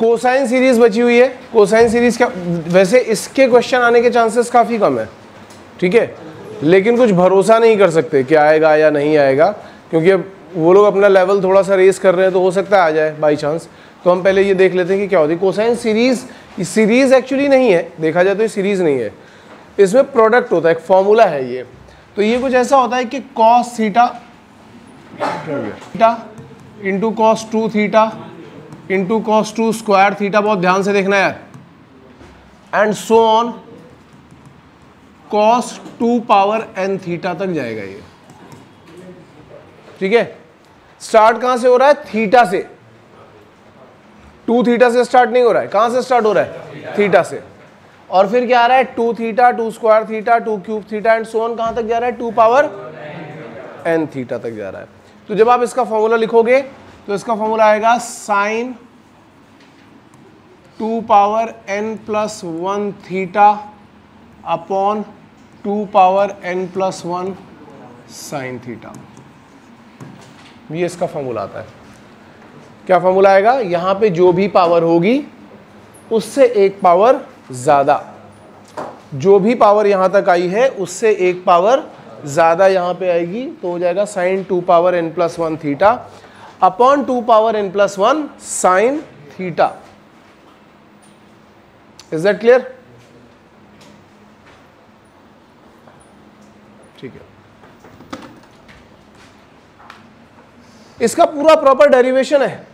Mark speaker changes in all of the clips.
Speaker 1: Cosine series बची हुई है। कोसाइन सीरीज क्या, वैसे इसके क्वेश्चन आने के चांसेस काफी कम है, ठीक है, लेकिन कुछ भरोसा नहीं कर सकते कि आएगा या नहीं आएगा, क्योंकि अब वो लोग अपना लेवल थोड़ा सा रेस कर रहे हैं, तो हो सकता है आ जाए बाई चांस। तो हम पहले ये देख लेते हैं कि क्या होती है कोसाइन सीरीज। सीरीज एक्चुअली नहीं है, देखा जाए तो ये सीरीज नहीं है, इसमें प्रोडक्ट होता है, एक फॉर्मूला है ये। तो ये कुछ ऐसा होता है कि cos theta into cos 2 theta into cos 2 square theta, बहुत ध्यान से देखना यार, and so on cos 2 power n theta तक जाएगा ये, ठीक है। स्टार्ट कहां से हो रहा है? थीटा से। 2 थीटा से स्टार्ट नहीं हो रहा है, कहां से स्टार्ट हो रहा है? थीटा से। और फिर क्या आ रहा है? 2 theta, 2 square theta, 2 cube theta and so on, कहां तक जा रहा है? 2 पावर n थीटा तक जा रहा है। तो जब आप इसका फॉर्मूला लिखोगे तो इसका फॉर्मूला आएगा sine 2 power n plus 1 theta upon 2 power n plus 1 sine theta. ये इसका फॉर्मूला आता है। क्या फॉर्मूला आएगा? यहां पे जो भी पावर होगी उससे एक पावर ज्यादा, जो भी पावर यहां तक आई है उससे एक पावर ज्यादा यहां पे आएगी, तो हो जाएगा sine 2 power n plus 1 theta upon 2 power n plus 1 sine theta. Is that clear? ठीक है। इसका पूरा प्रॉपर डेरिवेशन है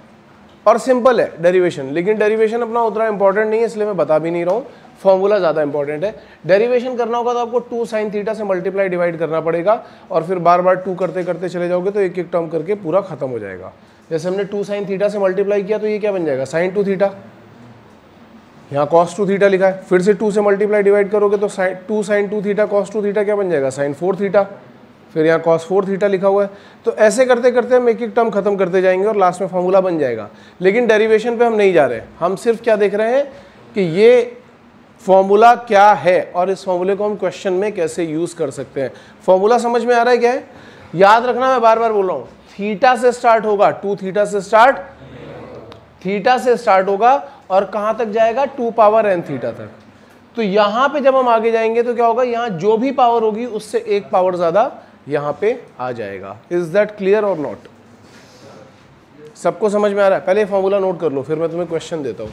Speaker 1: और सिंपल है डेरिवेशन, लेकिन डेरिवेशन अपना उतना इंपॉर्टेंट नहीं है, इसलिए मैं बता भी नहीं रहा हूं, फॉर्मूला ज्यादा इंपॉर्टेंट है। डेरिवेशन करना होगा तो आपको 2 साइन थीटा से मल्टीप्लाई डिवाइड करना पड़ेगा, और फिर बार बार 2 करते करते चले जाओगे तो एक एक टर्म करके पूरा खत्म हो जाएगा। जैसे हमने 2 साइन थीटा से मल्टीप्लाई किया तो ये क्या बन जाएगा? Sine 2 theta. यहाँ कॉस 2 थीटा लिखा है, फिर से 2 से मल्टीप्लाई डिवाइड करोगे तो 2 साइन 2 थीटा कॉस 2 थीटा क्या बन जाएगा? Sine 4 theta. फिर यहाँ cos 4 थीटा लिखा हुआ है। तो ऐसे करते करते हम एक एक टर्म खत्म करते जाएंगे और लास्ट में फॉर्मूला बन जाएगा। लेकिन डेरिवेशन पे हम नहीं जा रहे, हम सिर्फ क्या देख रहे हैं कि ये फॉर्मूला क्या है और इस फॉर्मूले को हम क्वेश्चन में कैसे यूज कर सकते हैं। फॉर्मूला समझ में आ रहा है क्या है? याद रखना, मैं बार बार बोल रहा हूँ, थीटा से स्टार्ट होगा, 2 थीटा से स्टार्ट, थीटा से स्टार्ट होगा और कहां तक जाएगा? 2 पावर n थीटा तक। तो यहां पे जब हम आगे जाएंगे तो क्या होगा? यहां जो भी पावर होगी उससे एक पावर ज्यादा यहां पे आ जाएगा। इज दैट क्लियर और नॉट? सबको समझ में आ रहा है? पहले फॉर्मूला नोट कर लो, फिर मैं तुम्हें क्वेश्चन देता हूं।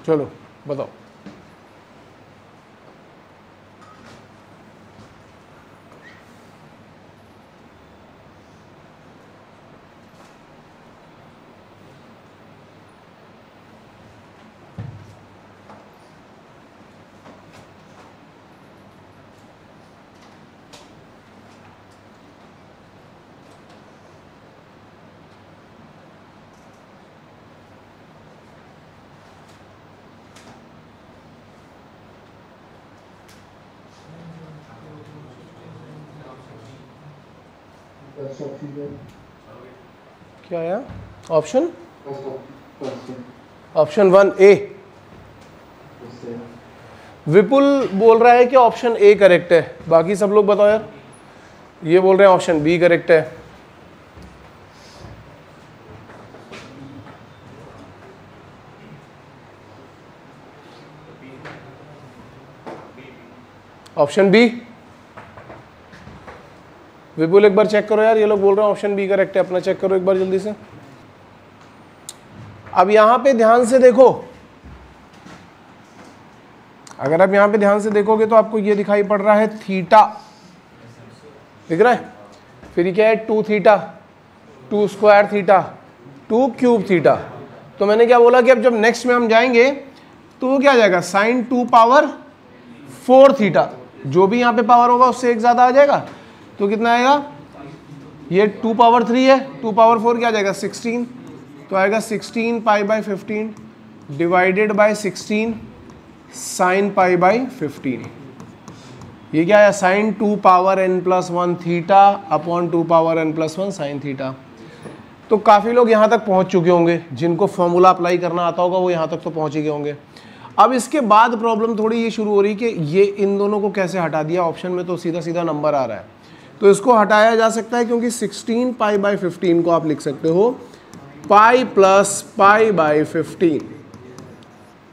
Speaker 1: चलो बताओ। क्या आया ऑप्शन? Option 1A। विपुल बोल रहा है कि ऑप्शन A करेक्ट है, बाकी सब लोग बताओ यार। ये बोल रहे हैं ऑप्शन B करेक्ट है। Option B। विपुल एक बार चेक करो यार, ये लोग बोल रहे हैं ऑप्शन B करेक्ट है, अपना चेक करो एक बार जल्दी से। अब यहां पे ध्यान से देखो, अगर आप यहाँ पे ध्यान से देखोगे तो आपको ये दिखाई पड़ रहा है थीटा, दिख रहा है। फिर ये क्या है 2 theta, 2 square theta, 2 cube theta. तो मैंने क्या बोला कि अब जब नेक्स्ट में हम जाएंगे तो वो क्या आ जाएगा साइन 2 पावर 4 थीटा, जो भी यहाँ पे पावर होगा उससे एक ज़्यादा आ जाएगा। तो कितना आएगा, ये 2 पावर 3 है, 2 पावर 4 क्या आ जाएगा 16, तो आएगा 16 pi by 15 divided by 16 sine pi by 15। ये क्या है sine 2 power n plus 1 theta upon 2 power n plus 1 sine theta. तो काफ़ी लोग यहाँ तक पहुँच चुके होंगे, जिनको फॉर्मूला अप्लाई करना आता होगा वो यहाँ तक तो पहुँच ही गए होंगे। अब इसके बाद प्रॉब्लम थोड़ी ये शुरू हो रही कि ये इन दोनों को कैसे हटा दिया, ऑप्शन में तो सीधा सीधा नंबर आ रहा है, तो इसको हटाया जा सकता है क्योंकि 16 पाई बाई 15 को आप लिख सकते हो pi plus pi by 15।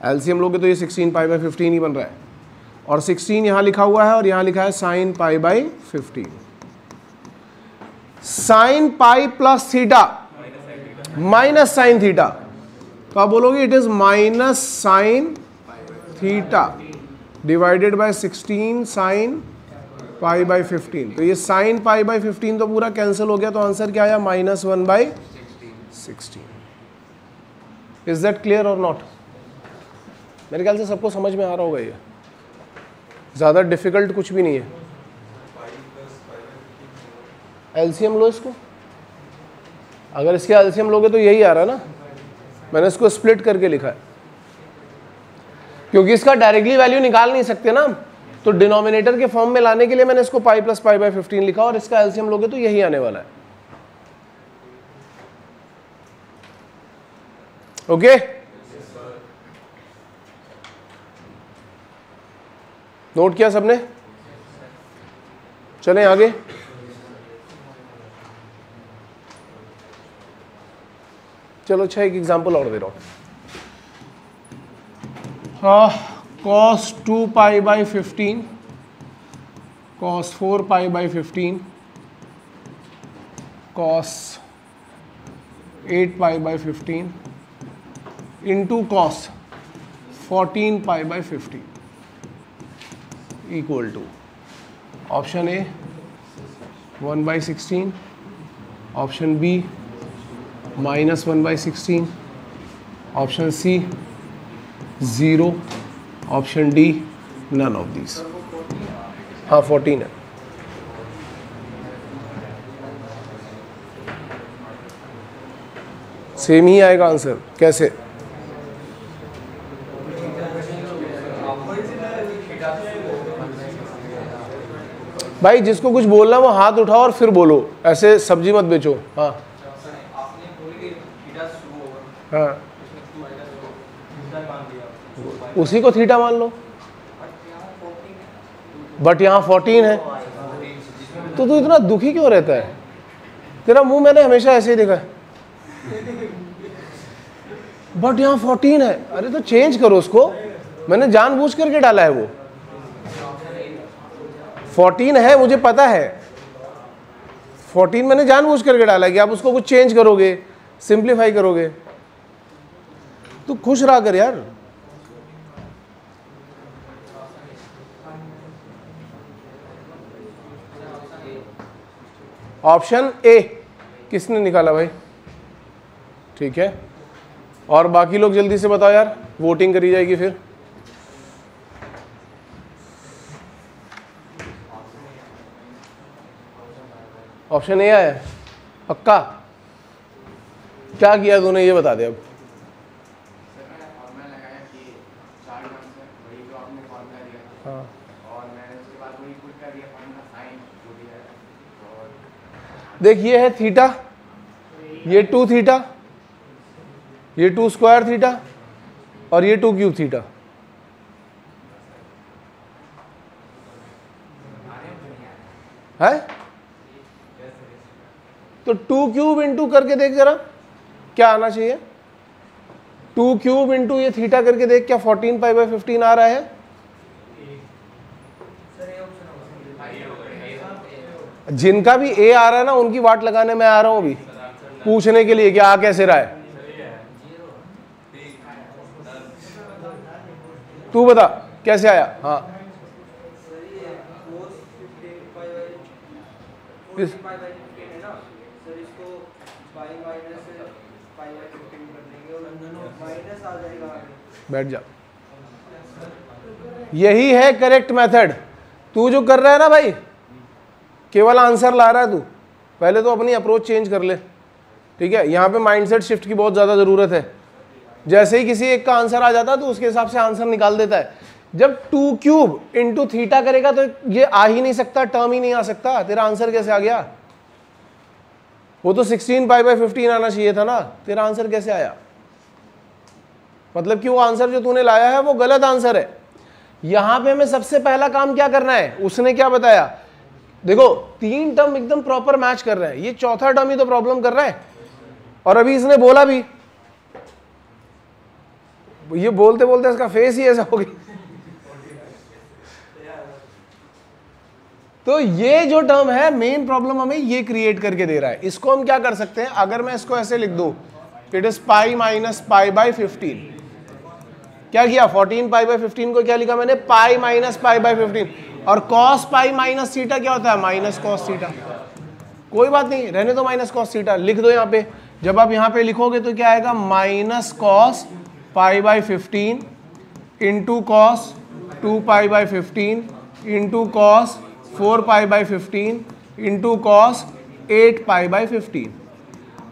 Speaker 1: LCM लोगे तो ये 16 पाई बाई 15 ही बन रहा है, और 16 यहाँ लिखा हुआ है और यहाँ लिखा है sign pi by 15। Sine pi plus theta minus sign theta, तो आप बोलोगे it is minus sine theta divided by 16 sine pi by 15। तो ये साइन पाई बाई 15 तो पूरा कैंसिल हो गया, तो आंसर क्या आया -1 बाई 16। इज दैट क्लियर और नॉट? मेरे ख्याल से सबको समझ में आ रहा होगा, ये ज़्यादा डिफिकल्ट कुछ भी नहीं है। एलसीएम लो इसको, अगर इसके एलसीएम लोगे तो यही आ रहा है ना, मैंने इसको स्प्लिट करके लिखा है क्योंकि इसका डायरेक्टली वैल्यू निकाल नहीं सकते ना, तो डिनोमिनेटर के फॉर्म में लाने के लिए मैंने इसको पाई प्लस पाई बाई 15 लिखा, और इसका एलसीएम लोगे तो यही आने वाला है। ओके, नोट किया सबने? चलें आगे। चलो अच्छा एक एग्जांपल और दे रहा हूं। cos 2 pi by 15, cos 4 pi by 15, cos 8 pi by 15 into cos 14 pi by 15 equal to option A 1 by 16, option B -1 by 16, option C 0, option D none of these. हाँ 14 है। सेम ही आएगा आंसर। कैसे? भाई जिसको कुछ बोलना वो हाथ उठाओ और फिर बोलो, ऐसे सब्जी मत बेचो। हाँ हाँ, उसी को थीटा मान लो, बट यहाँ 14 है, तो तू इतना दुखी क्यों रहता है? तेरा मुंह मैंने हमेशा ऐसे ही देखा है, बट यहाँ 14 है। अरे तो चेंज करो उसको, मैंने जानबूझ करके डाला है वो। 14 है मुझे पता है, 14 मैंने जानबूझ करके डाला है कि आप उसको कुछ चेंज करोगे, सिंप्लीफाई करोगे। तू खुश रहा कर यार। ऑप्शन ए किसने निकाला भाई? ठीक है, और बाकी लोग जल्दी से बताओ यार, वोटिंग करी जाएगी फिर। ऑप्शन ए आया पक्का? क्या किया तूने ये बता दे अब। हाँ देख, ये है थीटा, ये 2 थीटा, ये 2 स्क्वायर थीटा, और ये 2 क्यूब थीटा। है तो 2 क्यूब इंटू करके देख जरा क्या आना चाहिए। 2 क्यूब इंटू ये थीटा करके देख, क्या 14 पाई बाई 15 आ रहा है? जिनका भी ए आ रहा है ना, उनकी वाट लगाने में आ रहा हूं अभी, पूछने के लिए कि आ कैसे रहा है। तू बता। कैसे आया? हाँ बैठ जा, यही है करेक्ट मेथड। तू जो कर रहा है ना भाई, केवल आंसर ला रहा है तू, पहले तो अपनी अप्रोच चेंज कर ले, ठीक है? यहाँ पे माइंडसेट शिफ्ट की बहुत ज़्यादा ज़रूरत है। जैसे ही किसी एक का आंसर आ जाता है तो उसके हिसाब से आंसर निकाल देता है। जब 2 क्यूब इंटू थीटा करेगा तो ये आ ही नहीं सकता, टर्म ही नहीं आ सकता। तेरा आंसर कैसे आ गया? वो तो 16 पाई बाय 15 आना चाहिए था ना, तेरा आंसर कैसे आया? मतलब कि वो आंसर जो तूने लाया है वो गलत आंसर है। यहां पे हमें सबसे पहला काम क्या करना है, उसने क्या बताया, देखो 3 टर्म एकदम प्रॉपर मैच कर रहे हैं, ये चौथा टर्म ही तो प्रॉब्लम कर रहा है। और अभी इसने बोला भी, ये बोलते बोलते इसका फेस ही ऐसा हो गया। तो ये जो टर्म है, मेन प्रॉब्लम हमें ये क्रिएट करके दे रहा है। इसको हम क्या कर सकते हैं, अगर मैं इसको ऐसे लिख दूं, it is pi minus pi by 15। क्या किया, 14 पाई बाय 15 को क्या लिखा मैंने, पाई माइनस पाई बाय 15। और कॉस पाई माइनस थीटा क्या होता है, माइनस कॉस थीटा। कोई बात नहीं, रहने दो माइनस कॉस थीटा, लिख दो यहाँ पे। जब आप यहाँ पे लिखोगे तो क्या आएगा, minus cos pi by 15 into cos 2 pi by 15 into cos 4 pi by 15 into cos 8 pi by 15।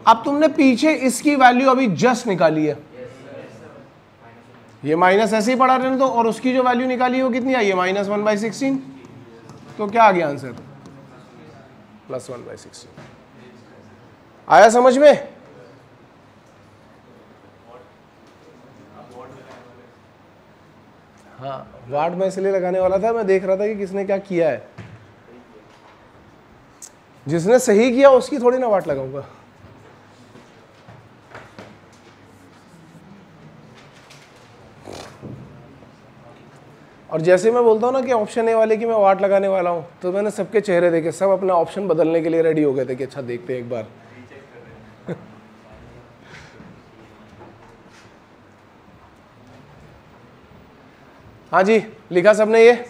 Speaker 1: अब तुमने पीछे इसकी वैल्यू अभी जस्ट निकाली है, ये माइनस ऐसे ही पड़ा रहने दो, और उसकी जो वैल्यू निकाली वो कितनी आई है, -1/16। तो क्या आ गया आंसर, +1/16। आया समझ में? हाँ, वाट मैं इसलिए लगाने वाला था, मैं देख रहा था कि किसने क्या किया है। जिसने सही किया उसकी थोड़ी ना वाट लगाऊंगा। और जैसे मैं बोलता हूँ ना कि ऑप्शन ए वाले की मैं वाट लगाने वाला हूँ, तो मैंने सबके चेहरे देखे, सब अपना ऑप्शन बदलने के लिए रेडी हो गए थे कि अच्छा देखते हैं एक बार। हाँ जी, लिखा सबने, ये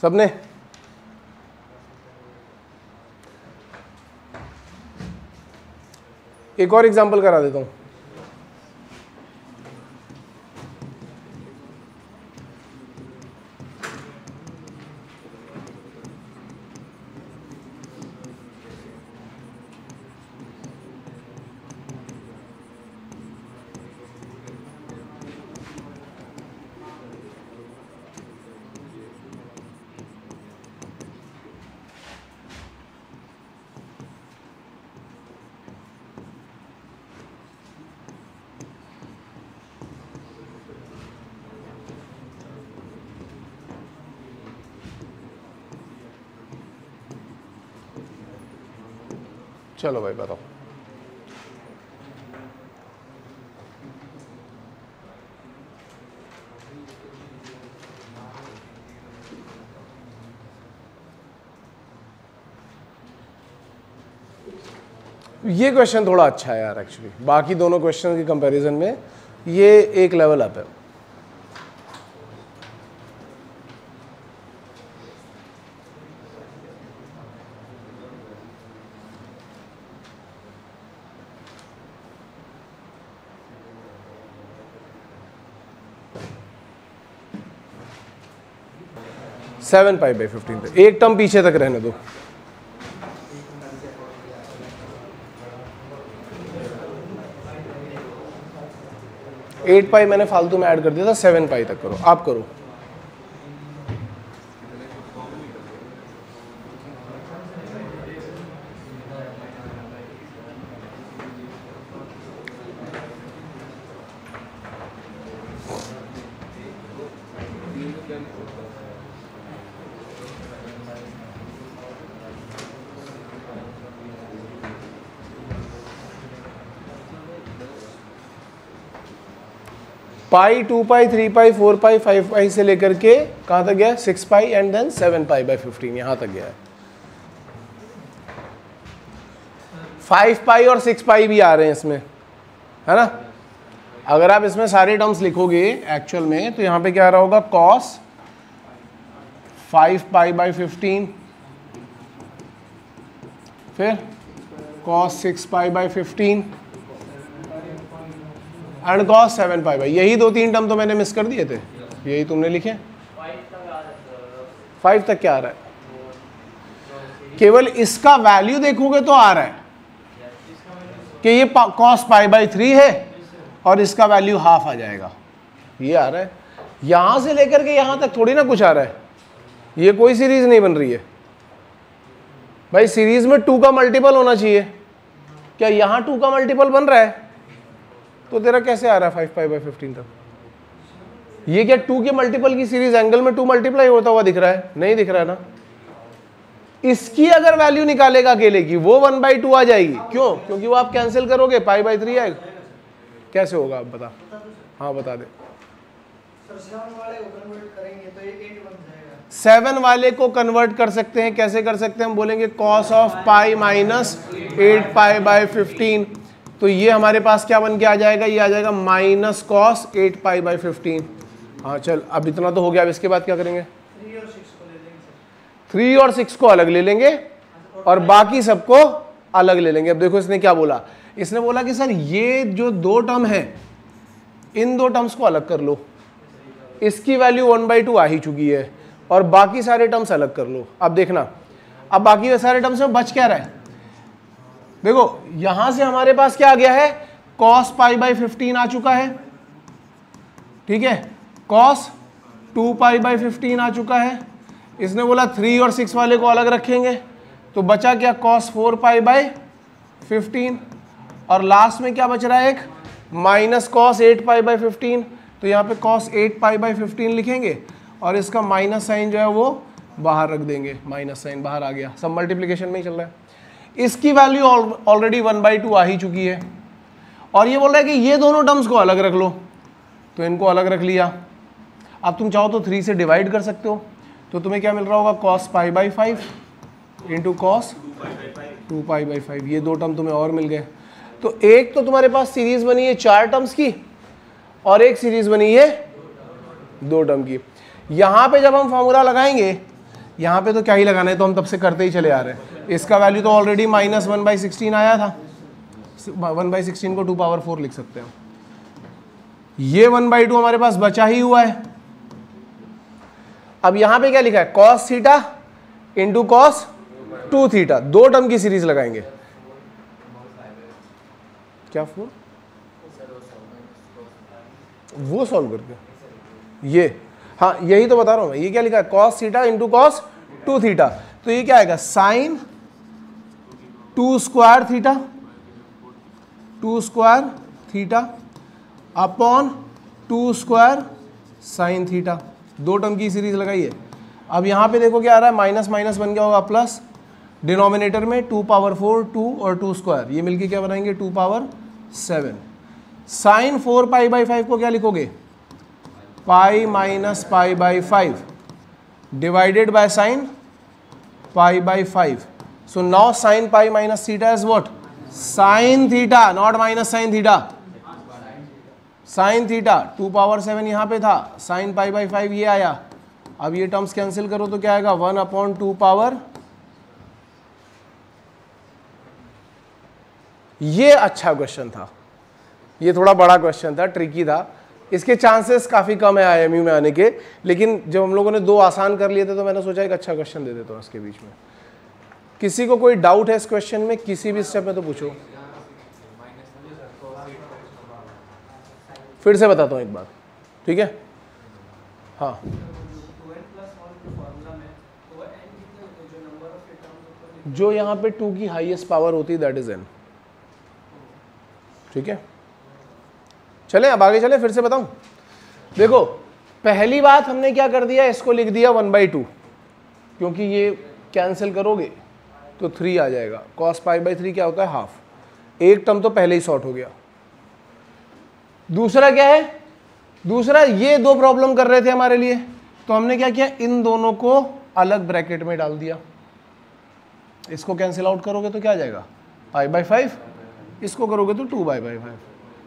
Speaker 1: सबने? एक और एग्जांपल करा देता हूँ। चलो भाई बताओ। ये क्वेश्चन थोड़ा अच्छा है यार, एक्चुअली बाकी दोनों क्वेश्चन के कंपैरिजन में ये एक लेवल अप है। सेवन पाई बाई 15 पे एक टर्म पीछे तक रहने दो। एट पाई मैंने फालतू में ऐड कर दिया था, 7 पाई तक करो, आप करो। पाई, 2 पाई, 3 पाई, 4 पाई, 5 पाई से लेकर के कहाँ तक गया, 6 पाई एंड देन 7 पाई बाई 15, यहाँ तक गया है। 5 पाई और 6 पाई भी आ रहे हैं इसमें, है ना? अगर आप इसमें सारे टर्म्स लिखोगे एक्चुअल में तो यहां पे क्या आ रहा होगा, cos 5 पाई बाई 15, फिर cos 6 pi by 15 and cos 7 pi by. यही 2-3 टर्म तो मैंने मिस कर दिए थे, यही तुमने लिखे। 5 तक क्या आ रहा है, केवल इसका वैल्यू देखोगे तो आ रहा है कि ये cos पाई बाई 3 है और इसका वैल्यू हाफ आ जाएगा, ये आ रहा है। यहां से लेकर के यहां तक थोड़ी ना कुछ आ रहा है, ये कोई सीरीज नहीं बन रही है भाई। सीरीज में 2 का मल्टीपल होना चाहिए, क्या यहां 2 का मल्टीपल बन रहा है? तो तेरा कैसे आ रहा है 5 पाई बाई 15 तक? ये क्या 2 के मल्टीपल की सीरीज एंगल में 2 मल्टीप्लाई होता हुआ दिख रहा है? नहीं दिख रहा है ना। इसकी अगर वैल्यू निकालेगा अकेले की, वो 1/2 आ जाएगी। क्यों? क्योंकि वो आप कैंसिल करोगे, पाई बाई 3 आएगा। कैसे होगा आप बता? हाँ बता दे। 7 वाले को कन्वर्ट कर सकते हैं, कैसे कर सकते हैं? हम बोलेंगे cos of pi minus 8 pi by 15, तो ये हमारे पास क्या बन के आ जाएगा, ये आ जाएगा माइनस cos 8 पाई बाई 15। हाँ चल, अब इतना तो हो गया। अब इसके बाद क्या करेंगे? 3 और 6 को अलग ले लेंगे और बाकी सबको अलग ले लेंगे। अब देखो इसने क्या बोला, इसने बोला कि सर ये जो 2 टर्म है, इन 2 टर्म्स को अलग कर लो, इसकी वैल्यू 1/2 आ ही चुकी है और बाकी सारे टर्म्स अलग कर लो। अब देखना, अब बाकी सारे टर्म्स में बच क्या रहा है? देखो यहां से हमारे पास क्या आ गया है, cos पाई बाई 15 आ चुका है, ठीक है, cos 2 पाई बाई 15 आ चुका है। इसने बोला 3 और 6 वाले को अलग रखेंगे, तो बचा क्या, cos 4 पाई बाई 15, और लास्ट में क्या बच रहा है, एक माइनस cos 8 पाई बाई 15। तो यहाँ पे cos 8 पाई बाई 15 लिखेंगे और इसका माइनस साइन जो है वो बाहर रख देंगे, माइनस साइन बाहर आ गया, सब मल्टीप्लिकेशन में ही चल रहा है। इसकी वैल्यू ऑलरेडी 1/2 आ ही चुकी है और ये बोल रहा है कि ये दोनों टर्म्स को अलग रख लो, तो इनको अलग रख लिया। अब तुम चाहो तो 3 से डिवाइड कर सकते हो, तो तुम्हें क्या मिल रहा होगा, cos pi by 5 into cos 2 pi by 5। ये 2 टर्म तुम्हें और मिल गए। तो एक तो तुम्हारे पास सीरीज बनी है 4 टर्म्स की और एक सीरीज बनी है 2 टर्म की। यहां पे जब हम फॉर्मूला लगाएंगे, यहां पे तो क्या ही लगाना है, तो हम तब से करते ही चले आ रहे हैं। इसका वैल्यू तो ऑलरेडी माइनस 1/16 आया था, 1/16 को 2 पावर 4 लिख सकते हैं। ये 1/2 हमारे पास बचा ही हुआ है। अब यहां पे क्या लिखा है, cos theta into cos 2 theta, 2 term की सीरीज लगाएंगे। क्या 4 वो सॉल्व करके, ये हाँ यही तो बता रहा हूं मैं। ये क्या लिखा है, cos theta into cos 2 theta, तो ये क्या आएगा, sine 2 square theta, 2 square theta upon 2 square sine theta. 2 term की सीरीज लगाई है। अब यहां पे देखो क्या आ रहा है, माइनस माइनस बन गया होगा प्लस, डिनोमिनेटर में 2 पावर 4 2 और 2 स्क्वायर, ये मिलके क्या बनाएंगे 2 पावर 7। साइन 4 पाई बाई 5 को क्या लिखोगे, pi minus pi by 5 divided by sine pi by 5। So now sine pi minus theta is what, sine theta, not minus sine theta, sign theta. 2 power 7 यहां पे था, साइन पाई बाई 5 ये आया। अब ये टर्म्स कैंसिल करो तो क्या आएगा, 1/2 पावर। ये अच्छा क्वेश्चन था, ये थोड़ा बड़ा क्वेश्चन था, ट्रिकी था, इसके चांसेस काफ़ी कम है आईएमयू में आने के, लेकिन जब हम लोगों ने 2 आसान कर लिए थे तो मैंने सोचा एक अच्छा क्वेश्चन दे देता हूँ इसके बीच में। किसी को कोई डाउट है इस क्वेश्चन में किसी भी स्टेप में तो पूछो। फिर से बताता हूँ एक बार, ठीक है। हाँ जो यहाँ पे 2 की हाईएस्ट पावर होती है दैट इज n, ठीक है। चलें अब आगे चलें, फिर से बताऊं। देखो पहली बात हमने क्या कर दिया, इसको लिख दिया 1/2, क्योंकि ये कैंसिल करोगे तो 3 आ जाएगा। cos पाई बाई 3 क्या होता है, हाफ। एक टर्म तो पहले ही सॉर्ट हो गया। दूसरा क्या है, दूसरा ये 2 प्रॉब्लम कर रहे थे हमारे लिए, तो हमने क्या किया, इन दोनों को अलग ब्रैकेट में डाल दिया। इसको कैंसिल आउट करोगे तो क्या आ जाएगा, पाई बाई 5, इसको करोगे तो 2 पाई बाई 5।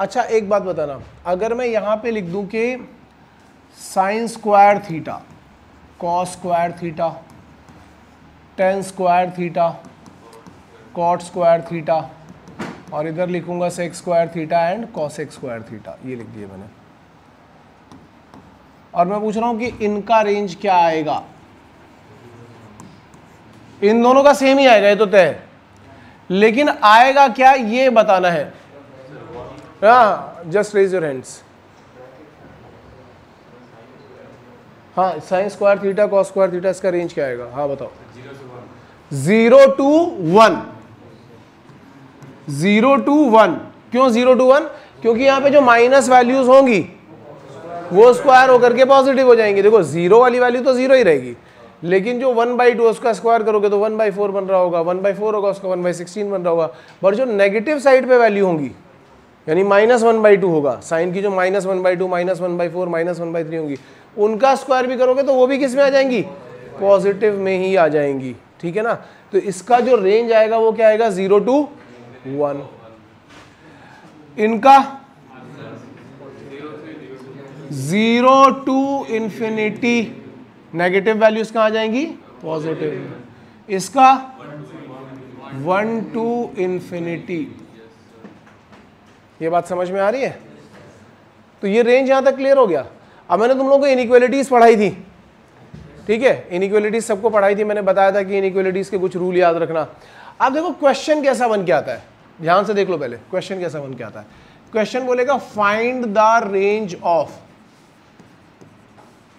Speaker 1: अच्छा एक बात बताना, अगर मैं यहां पे लिख दूं कि sine square theta, cos square theta, tan square theta, cot square theta, और इधर लिखूंगा sec square theta and cosec square theta, ये लिख दिए मैंने, और मैं पूछ रहा हूं कि इनका रेंज क्या आएगा। इन दोनों का सेम ही आएगा, ये तो तय है, लेकिन आएगा क्या ये बताना है। हाँ, जस्ट रेज योर हैंड्स। हाँ, sign square theta cos square theta, इसका रेंज क्या आएगा? हाँ बताओ। 0 to 1, 0 to 1। क्यों 0 to 1? क्योंकि यहां पे जो माइनस वैल्यूज होंगी वो स्क्वायर होकर के पॉजिटिव हो जाएंगी। देखो जीरो वाली वैल्यू तो जीरो ही रहेगी, लेकिन जो 1/2 उसका स्क्वायर करोगे तो 1/4 बन रहा होगा, 1/4 होगा उसका 1/16 बन रहा होगा। पर जो नेगेटिव साइड पे वैल्यू होंगी, यानी -1/2 होगा, साइन की जो -1/2, -1/4, -1/3 होंगी, उनका स्क्वायर भी करोगे तो वो भी किस में आ जाएंगी? पॉजिटिव में ही आ जाएंगी। ठीक है ना? तो इसका जो रेंज आएगा वो क्या आएगा? 0 to 1। इनका 0 to इंफिनिटी, नेगेटिव वैल्यूज कहां आ जाएंगी? पॉजिटिव। इसका 1 to इंफिनिटी। ये बात समझ में आ रही है? तो ये रेंज यहां तक क्लियर हो गया। अब मैंने तुम लोगों को इनइक्वालिटीज पढ़ाई थी, ठीक है, इनइक्वालिटीज सबको पढ़ाई थी, मैंने बताया था कि इनइक्वालिटीज के कुछ रूल याद रखना। अब देखो क्वेश्चन कैसा बन के आता है, ध्यान से देख लो पहले क्वेश्चन कैसा बन के आता है। क्वेश्चन बोलेगा फाइंड द रेंज ऑफ,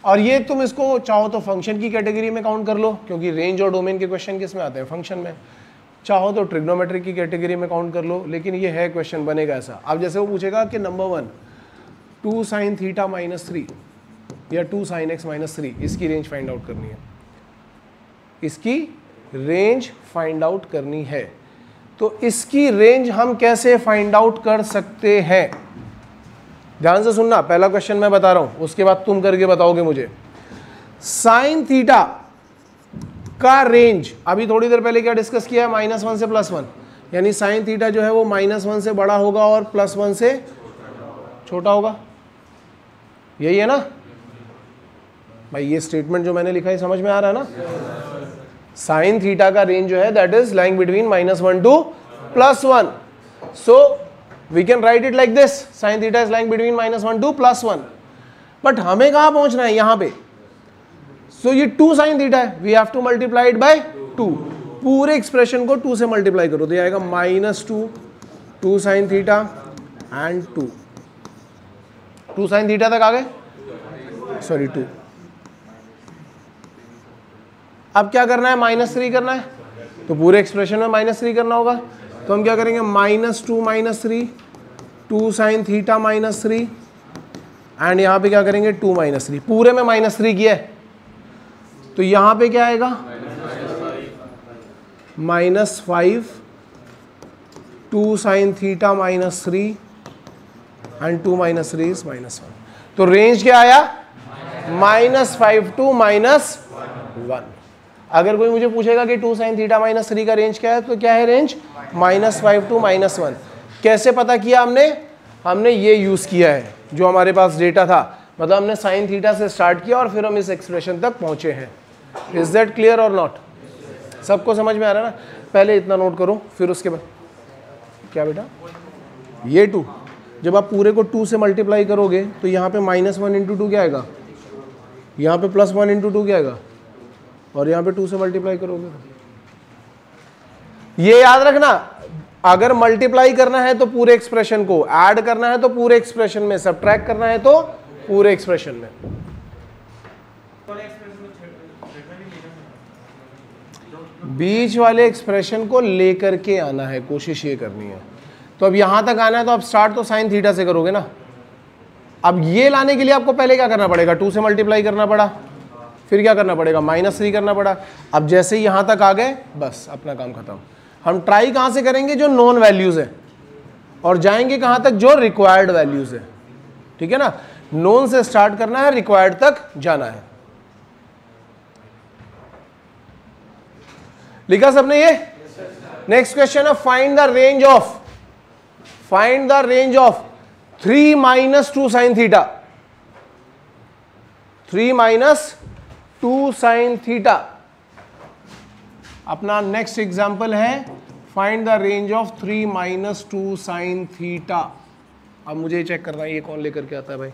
Speaker 1: और ये तुम इसको चाहो तो फंक्शन की कैटेगरी में काउंट कर लो, क्योंकि रेंज और डोमेन के क्वेश्चन किस में आते हैं? फंक्शन में। चाहो तो ट्रिग्नोमेट्रिक की कैटेगरी में काउंट कर लो, लेकिन ये है क्वेश्चन बनेगा ऐसा। अब जैसे वो पूछेगा कि नंबर 1 2 sin थीटा -3 या 2 sin x -3, इसकी रेंज फाइंड आउट करनी है, इसकी रेंज फाइंड आउट करनी है। तो इसकी रेंज हम कैसे फाइंड आउट कर सकते हैं? ध्यान से सुनना, पहला क्वेश्चन मैं बता रहा हूं, उसके बाद तुम करके बताओगे मुझे। साइन थीटा का रेंज अभी थोड़ी देर पहले क्या डिस्कस किया है? -1 से +1, यानी साइन थीटा जो है वो -1 से बड़ा होगा और +1 से छोटा होगा, यही है ना भाई? ये स्टेटमेंट जो मैंने लिखा है समझ में आ रहा है ना? साइन थीटा का रेंज जो है that is lying between -1 to +1। So we can write it like this, sine theta is lying between -1 to +1। But हमें कहां पहुंचना है? यहां पे। सो ये 2 साइन थीटा है, we have to multiply it by 2। पूरे एक्सप्रेशन को 2 से मल्टीप्लाई करो तो ये आएगा -2 2 sine theta and 2 sine theta तक आ गए, सॉरी 2। अब क्या करना है? -3 करना है, तो पूरे एक्सप्रेशन में -3 करना होगा। तो हम क्या करेंगे? -2 -3 2 साइन थीटा -3 एंड यहां पे क्या करेंगे? 2 -3, पूरे में -3 किया है, तो यहां पे क्या आएगा? -5 2 साइन थीटा -3 एंड 2 -3 is -1। तो रेंज क्या आया? -5 to -1। अगर कोई मुझे पूछेगा कि 2 साइन थीटा -3 का रेंज क्या है, तो क्या है रेंज? -5 to -1। कैसे पता किया हमने? हमने ये यूज किया है जो हमारे पास डेटा था, मतलब हमने साइन थीटा से स्टार्ट किया और फिर हम इस एक्सप्रेशन तक पहुंचे हैं। इज दैट क्लियर और नॉट? सबको समझ में आ रहा है ना? पहले इतना नोट करो, फिर उसके बाद क्या बेटा? ये 2 जब आप पूरे को 2 से मल्टीप्लाई करोगे तो यहाँ पे -1 × 2 क्या आएगा? यहाँ पे +1 × 2 क्या आएगा? और यहाँ पे 2 से मल्टीप्लाई करोगे। ये याद रखना, अगर मल्टीप्लाई करना है तो पूरे एक्सप्रेशन को, ऐड करना है तो पूरे एक्सप्रेशन में, सब्ट्रैक्ट करना है तो पूरे एक्सप्रेशन में। बीच वाले एक्सप्रेशन को लेकर के आना है, कोशिश ये करनी है। तो अब यहां तक आना है तो आप स्टार्ट तो साइन थीटा से करोगे ना। अब ये लाने के लिए आपको पहले क्या करना पड़ेगा? 2 से मल्टीप्लाई करना पड़ा, फिर क्या करना पड़ेगा? -3 करना पड़ा। अब जैसे ही यहां तक आ गए, बस अपना काम खत्म। हम ट्राई कहां से करेंगे? जो नॉन वैल्यूज है, और जाएंगे कहां तक? जो रिक्वायर्ड वैल्यूज है। ठीक है ना? नॉन से स्टार्ट करना है, रिक्वायर्ड तक जाना है। लिखा सबने ये? नेक्स्ट क्वेश्चन है find the range of 3 minus 2 sine theta, 3 minus 2 sine theta. अपना नेक्स्ट एग्जाम्पल है find the range of 3 minus 2 sine theta. अब मुझे चेक करना है ये कौन लेकर के आता है भाई।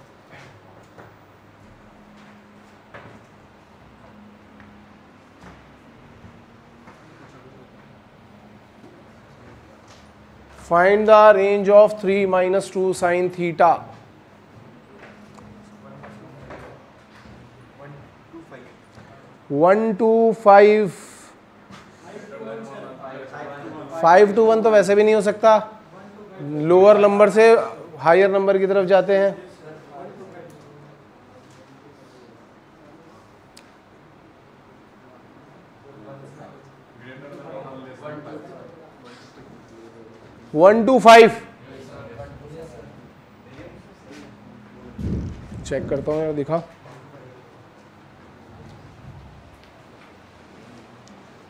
Speaker 1: Find the range of 3 minus 2 sine theta. 1 to 5, 5 to 1 तो वैसे भी नहीं हो सकता, लोअर नंबर से हायर नंबर की तरफ जाते हैं। वन टू 5 चेक करता हूँ, दिखा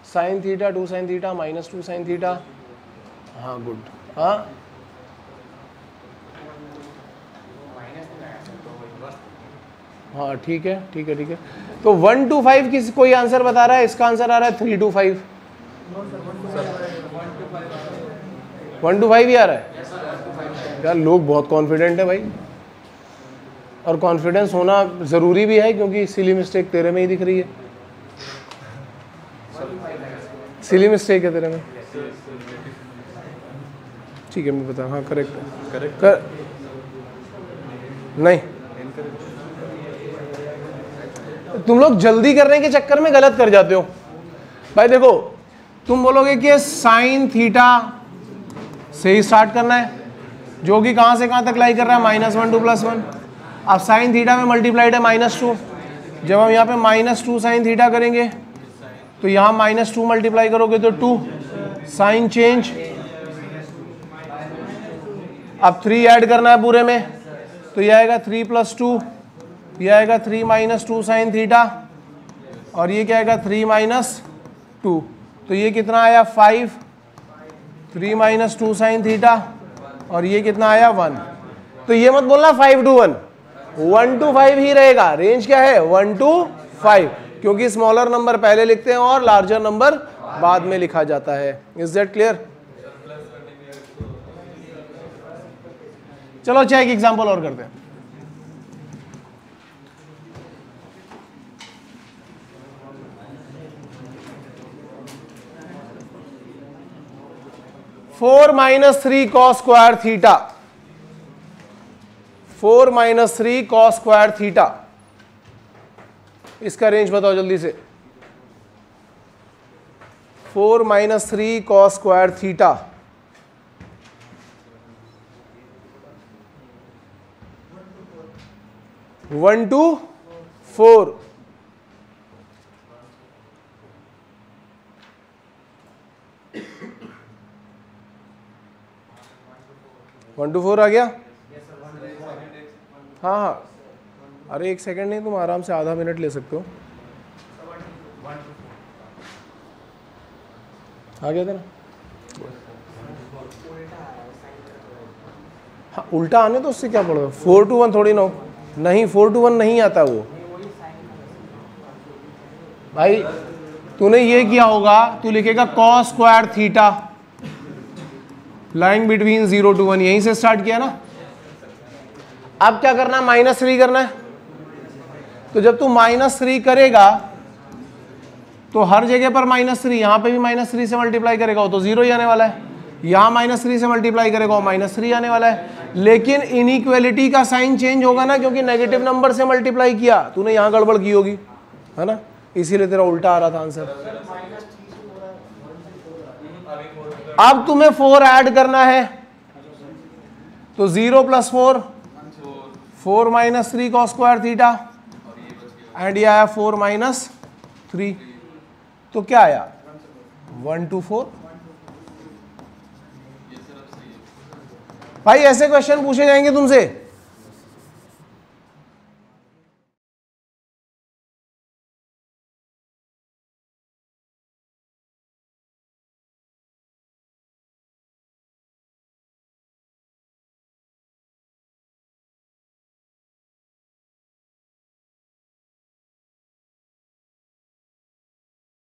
Speaker 1: sign theta 2 sine theta minus 2 sine theta. हाँ गुड, हाँ हाँ ठीक है ठीक है ठीक है। तो 1 to 5 किसी कोई आंसर बता रहा है? इसका आंसर आ रहा है 3 to 5। 1 to 5 ही आ रहा है यार। लोग बहुत कॉन्फिडेंट है भाई, और कॉन्फिडेंस होना ज़रूरी भी है क्योंकि सिली मिस्टेक तेरे में ही दिख रही है। सिली मिस्टेक है तेरे में, ठीक है मैं बता। हाँ करेक्ट नहीं, तुम लोग जल्दी करने के चक्कर में गलत कर जाते हो भाई। देखो तुम बोलोगे कि साइन थीटा से ही स्टार्ट करना है, जो कि कहां से कहां तक लाई कर रहा है, -1 to +1। अब साइन थीटा में मल्टीप्लाइड है -2, जब हम यहाँ पे -2 साइन थीटा करेंगे तो यहाँ -2 मल्टीप्लाई करोगे तो 2 साइन चेंज। अब 3 ऐड करना है पूरे में, तो यह आएगा 3 + 2, यह आएगा 3 - 2 साइन थीटा, और ये क्या आएगा 3 - 2। तो ये कितना आया 5, 3 - 2 साइन थीटा, और ये कितना आया 1। तो ये मत बोलना 5 to 1, 1 to 5 ही रहेगा। रेंज क्या है 1 to 5, क्योंकि स्मॉलर नंबर पहले लिखते हैं और लार्जर नंबर बाद में लिखा जाता है। Is that clear? चलो अच्छा एक एग्जांपल और करते हैं। Four minus 3 cos square theta, 4 - 3 cos square theta, इसका रेंज बताओ जल्दी से। 4 - 3 cos square theta, one two 4। One two 4 आ गया? हाँ हाँ, अरे 1 सेकंड नहीं, तुम आराम से आधा मिनट ले सकते हो। आ गया था ना? हाँ उल्टा आने तो उससे क्या पड़ेगा, 4 to 1 थोड़ी ना हो। नहीं 4 to 1 नहीं आता वो भाई। तूने ये किया होगा, तू लिखेगा cos square theta line between 0 to 1, यहीं से स्टार्ट किया ना। अब क्या करना है, -3 करना है। तो जब तू -3 करेगा तो हर जगह पर -3, यहां पे भी -3 से मल्टीप्लाई करेगा तो 0 ही आने वाला है, यहां -3 से मल्टीप्लाई करेगा -3 आने वाला है। लेकिन इनइक्वालिटी का साइन चेंज होगा ना, क्योंकि नेगेटिव नंबर से मल्टीप्लाई किया तूने, यहां गड़बड़ की होगी है ना, इसीलिए तेरा उल्टा आ रहा था आंसर। अब तुम्हें 4 ऐड करना है, तो 0 + 4, 4 - 3 cos स्क्वायर थीटा, एंड ये आया 4 - 3, तो क्या आया 1 to 4। भाई ऐसे क्वेश्चन पूछे जाएंगे तुमसे